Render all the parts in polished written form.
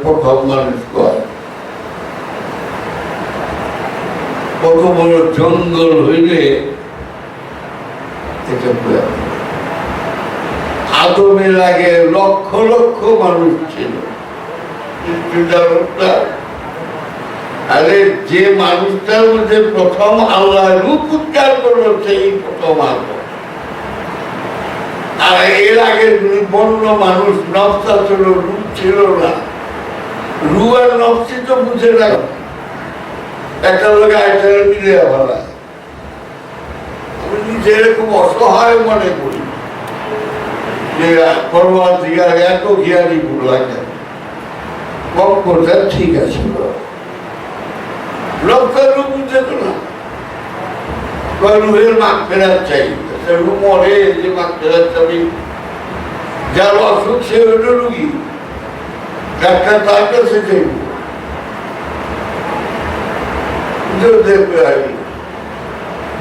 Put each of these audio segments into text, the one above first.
প্রথম মানুষ কয় কত বড় জঙ্গল হইলে আদমের আগে লক্ষ লক্ষ মানুষ ছিল। আরে যে মানুষটার মধ্যে প্রথম আল্লাহ রূপ উচ্চার করলো সেই প্রথম আদম। আর এর আগে বন্য মানুষ নফসা ছিল, রূপ ছিল না। রু আর নফসি তো বুঝে না, একটা লোক আয়টা মিলে ভালা। আমি নিজে এরকম অসহায় মনে করি যে পরোয়া দিঘার এত জ্ঞানী বুড়লা কেন, কম করতে ঠিক আছে। লোকটার রূপ বুঝে তো না, রুহের মাঠ ফেরার চাই। মরে যে মাঠ ফেরার চাবি, যার অসুখ সে হইল রুগী, ডাক্তার তার কাছে যাইব।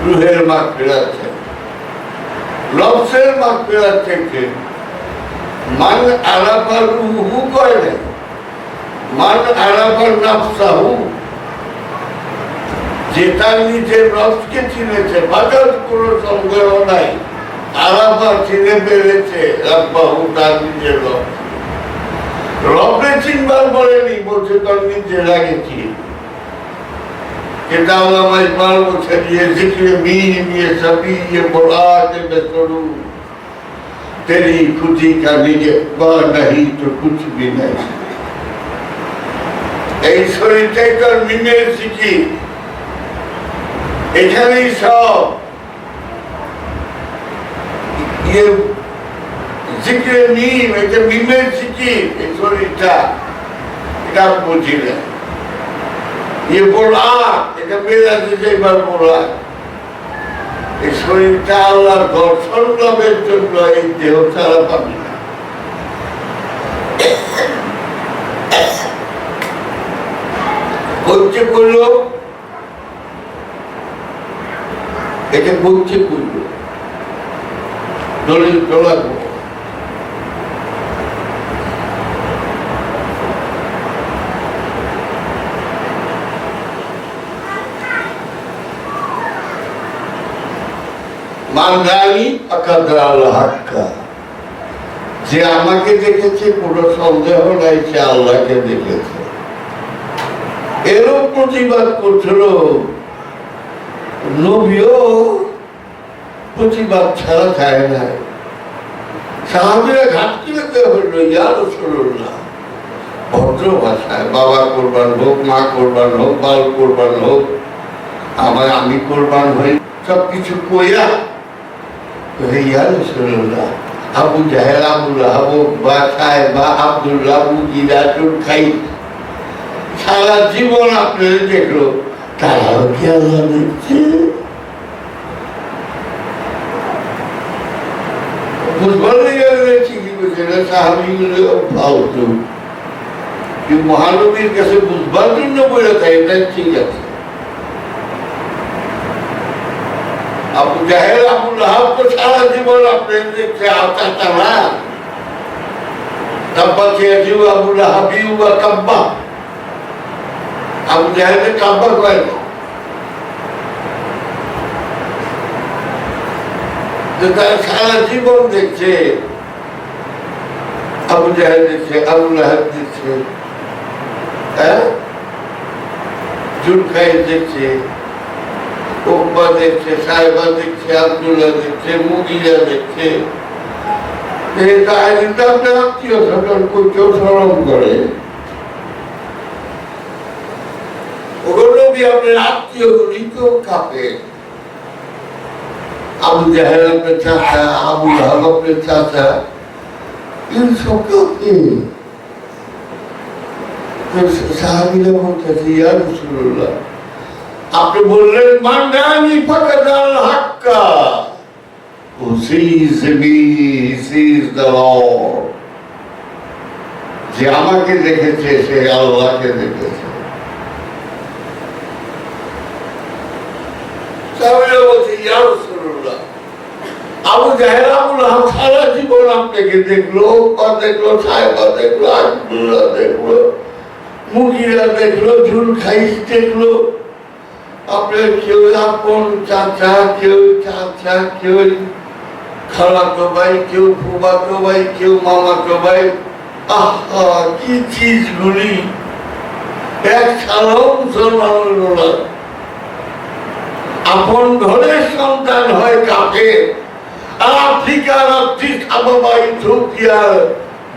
রুহের মাঠ ফেরার চাই, লফসের মাঠ ফেরার চাইছে। মান আলাপার রুহু কয় নাই, মান আলাপার নাফসাহু, যে তার নিজের রসকে চিনেছে, বাজার কোনো সন্দেহ নাই। আলাপা চিনে পেরেছে রাব্বাহু, তার নিজের রব। রবকে চিনবার বলেনি, বলছে তার নিজের আগে চিন। किताब में इकबाल को छड़िए जिक्र मीन ये सभी ये मुराद में करूं, तेरी खुदी का निगहबान नहीं तो कुछ भी नहीं। এই শরীরটার মিমের শিখি, এখানেই সব ইয়ে জিক্রে মিম, এটা মিমের শিখি। এই শরীরটা এটা বুঝি না। ये बोला এটা মেরাজে যাইবার বলা। এই শরীরটা আল্লাহর দর্শন লাভের জন্য এই দেহ ছাড়া পাবি না। বলছে করল, এটা বলছে করল, দলিল তোলা যে আমাকে দেখেছে কোন সন্দেহ নাই, সে আল্লাহকে দেখেছে। এরও প্রতিবাদ করছিল নবীও, প্রতিবাদ ছাড়া যায় নাই। সাহাবীরা ঘাটতি রাখতে হইল, ইয়া রাসূলুল্লাহ, ভদ্র ভাষায়, বাবা কোরবান হোক, মা কোরবান হোক, বাল কোরবান হোক, আমি কোরবান হই, সবকিছু কইয়া আবু জাহেল, আবু লাহাব বা সাহেবা আব্দুল্লাহ মুজিদাতুল খাই সারা জীবন আপনাদের দেখলো, তারাও কি আল্লাহ দেখছে? বুঝবার ঠিকই বলছে না, সাহাবীগুলো ফালতু। মহানবীর কাছে বুঝবার জন্য বলে তাই, এটা ঠিক আছে। আবু জাহেল, আবু লাহাব তো সারা জীবন আপনাদের দেখছে, আওতাটা না। কাব্বা খেয়ে দিও আবু লাহাবি বা কাব্বা, আবু জাহেলের কাব্বা কয় না। তারা সারা জীবন দেখছে, আবু জাহেল দেখছে, আবু লাহাব দেখছে, হ্যাঁ, জুলখাইর দেখছে, ওকবা দেখছে, সাহেবা দেখছে, আব্দুল্লাহ দেখছে, মুগিরা দেখছে। আপনার আত্মীয় স্বজন কেউ স্মরণ করে, ওগুলো আপনার আত্মীয় গুলি কেউ কাঁপে। আবু জাহেল আপনার চাচা, আবু লাহাব আপনার চাচা, এইসব কাঁপে। সাহাবীরা বলতেছে, ইয়া রাসূলুল্লাহ, আপনি বললেন মান্নানি ফাকাদ আল হাক্কা, who sees me sees the Lord, যে আমাকে দেখেছে সে আল্লাহকে দেখেছে। সাহাবীরা বলছে, ইয়া রাসূলুল্লাহ, আবু জাহেরাবুল হক সারা জীবন আপনাকে দেখলো, দেখলো সাহেবা দেখলো, আজমুল্লাহ দেখলো, মুগিরা দেখলো, ঝুল খাইস দেখলো। আপনার কেউ আপন চাচা, কেউ চাচা, কেউ খালাতো ভাই, কেউ ফুফাতো ভাই, কেউ মামাতো ভাই। আহা কি চিজগুলি! এক সালাও মুসলমান হইল না। আপন ঘরের সন্তান হয় কাফের, আফ্রিকার আবাবা ইথিওপিয়ার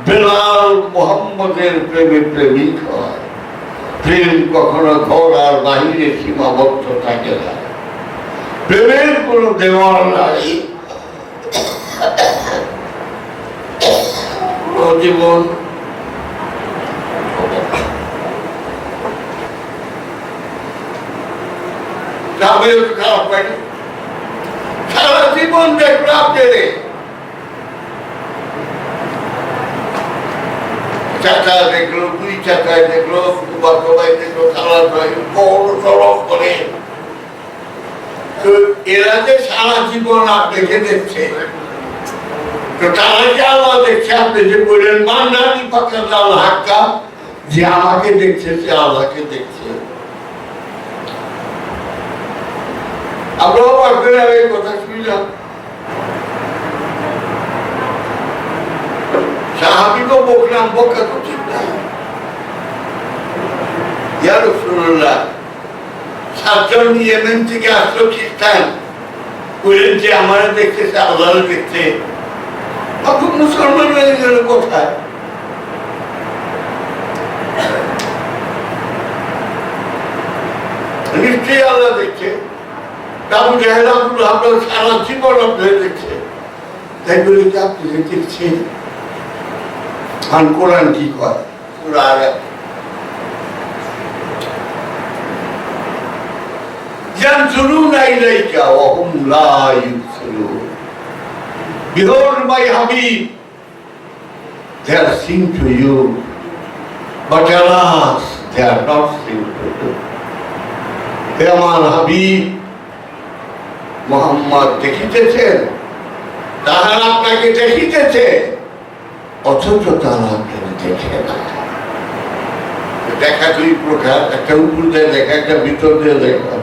বেলাল মুহাম্মদের প্রেমে প্রেমিক হয়। প্রেম কখনো ঘর আর বাহিরে সীমাবদ্ধ থাকে না, প্রেমের কোন দেওয়াল নাই। জীবন খারাপ পাইনি, সারা জীবন দেখলো আপনারে চাচা দেখলো, দুই চাচায় দেখলো, বাচ্চাই দেখলো, খালার ভাই বড় তরফ করে। তো এরা যে সারা জীবন আপনাকে দেখছে, তো তারা যে আল্লাহ দেখছে, আপনি যে বললেন মান্নানি পাকা জাল হাক্কা, যে আমাকে দেখছে সে আল্লাহকে দেখছে। আমরাও আপনার এই কথা শুনলাম। সাহাবীকেও বকলাম, বকা তো ঠিক না। ইয়া রাসূলুল্লাহ, 7 জন ইয়েমেন থেকে আসলো খ্রিস্টান, বললেন যে আমার দেখতেছে, আল্লাহ দেখছে। এখন মুসলমান হয়ে গেল কোথায়? নিশ্চয়ই আল্লাহ দেখছে। আবু জাহেল আব্দুল আপনার সারা জীবন আপনার দেখছে, তাই বলে কি আপনি দেখছেন? আর কোরআন কি কয়? সূরা আরাফ, ইয়ানজুরুনা ইলাইকা ওয়া হুম লা ইউবসিরুন। Behold my Habib, they are seen to you, but alas, they are not seen to you. হে আমার হাবিব মুহাম্মদ দেখিতেছেন, তাহারা আপনাকে দেখিতেছে, অথচ তারা আপনাকে দেখে না। দেখা দুই প্রকার, একটা উপর দিয়ে দেখা, একটা ভিতর দিয়ে দেখা।